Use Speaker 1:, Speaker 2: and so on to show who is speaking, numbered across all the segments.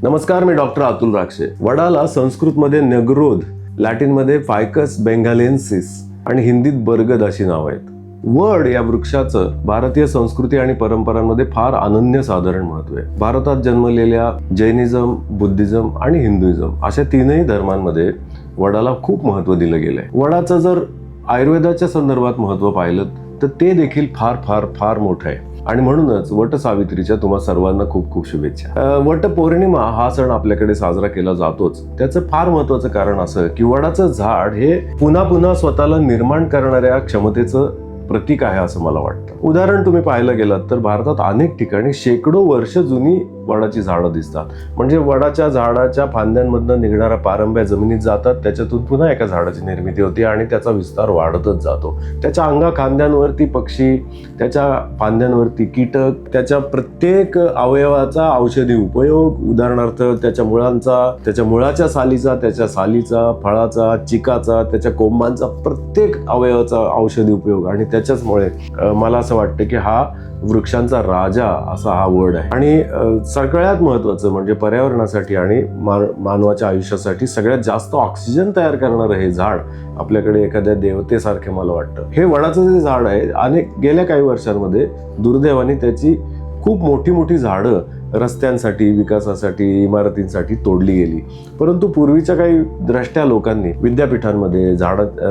Speaker 1: नमस्कार, मी डॉक्टर अतुल राक्षे. वडाला संस्कृतमध्ये नगरोध, लॅटिनमध्ये फायकस बेंगालेन्सिस आणि हिंदीत बरगद अशी नावं आहेत. वड या वृक्षाचं भारतीय संस्कृती आणि परंपरांमध्ये फार अनन्यसाधारण महत्व आहे. भारतात जन्मलेल्या जैनिझम, बुद्धिझम आणि हिंदुइझम अशा तीनही धर्मांमध्ये वडाला खूप महत्व दिलं गेलंय. वडाचं जर आयुर्वेदाच्या संदर्भात महत्व पाहिलं तर ते देखील फार फार फार मोठं आहे. आणि म्हणूनच वट सावित्रीच्या तुम्हा सर्वांना खूप खूप शुभेच्छा. वट पौर्णिमा हा सण आपल्याकडे साजरा केला जातोच. त्याचं फार महत्वाचं कारण असं की वडाचं झाड हे पुन्हा पुन्हा स्वतःला निर्माण करणाऱ्या क्षमतेचं प्रतीक आहे असं मला वाटतं. उदाहरण तुम्ही पाहायला गेलात तर भारतात अनेक ठिकाणी शेकडो वर्ष जुनी वडाची झाडं दिसतात. म्हणजे वडाच्या झाडाच्या फांद्यांमधनं निघणाऱ्या पारंब्या जमिनीत जातात, त्याच्यातून पुन्हा एका झाडाची निर्मिती होते आणि त्याचा विस्तार वाढतच जातो. त्याच्या अंगा खांद्यांवरती पक्षी, त्याच्या फांद्यांवरती कीटक, त्याच्या प्रत्येक अवयवाचा औषधी उपयोग, उदाहरणार्थ त्याच्या मुळांचा, त्याच्या मुळाच्या सालीचा, त्याच्या सालीचा, फळाचा, चिकाचा, त्याच्या कोंबांचा, प्रत्येक अवयवाचा औषधी उपयोग. आणि त्याच्याचमुळे मला असं वाटतं की हा वृक्षांचा राजा असा हा वड आहे. आणि सगळ्यात महत्वाचं म्हणजे पर्यावरणासाठी आणि मानवाच्या आयुष्यासाठी सगळ्यात जास्त ऑक्सिजन तयार करणारं हे झाड आपल्याकडे एखाद्या देवतेसारखे मला वाटतं. हे वडाचं जे झाड आहे, गेल्या काही वर्षांमध्ये दुर्दैवाने त्याची खूप मोठी मोठी झाडं रस्त्यांसाठी, विकासासाठी, इमारतींसाठी तोडली गेली. परंतु पूर्वीच्या काही द्रष्ट्या लोकांनी विद्यापीठांमध्ये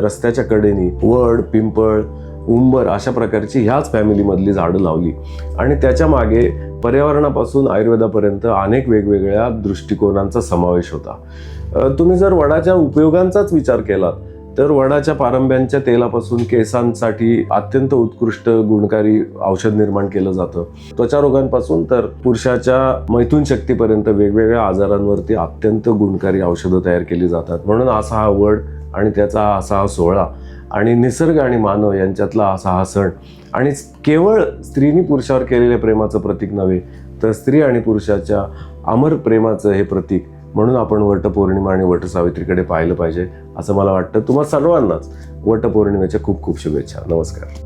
Speaker 1: रस्त्याच्या कडेनी वड, पिंपळ, उंबर अशा प्रकारची ह्याच फॅमिलीमधली झाडं लावली. आणि त्याच्या मागे पर्यावरणापासून आयुर्वेदापर्यंत अनेक वेगवेगळ्या दृष्टिकोनांचा समावेश होता. तुम्ही जर वडाच्या उपयोगांचाच विचार केलात तर वडाच्या पारंब्यांच्या तेलापासून केसांसाठी अत्यंत उत्कृष्ट गुणकारी औषध निर्माण केलं जातं. त्वचारोगांपासून तर पुरुषाच्या मैथुन शक्तीपर्यंत वेगवेगळ्या आजारांवरती अत्यंत गुणकारी औषधं तयार केली जातात. म्हणून असा हा वड आणि त्याचा असा हा सोहळा आणि निसर्ग आणि मानव यांच्यातला असा हा सण आणि केवळ स्त्रीनी पुरुषावर केलेल्या प्रेमाचं प्रतीक नव्हे तर स्त्री आणि पुरुषाच्या अमर प्रेमाचं हे प्रतीक. म्हणून आपण वटपौर्णिमा आणि वटसावित्रीकडे पाहिलं पाहिजे असं मला वाटतं. तुम्हा सर्वांनाच वटपौर्णिमेच्या खूप खूप शुभेच्छा. नमस्कार.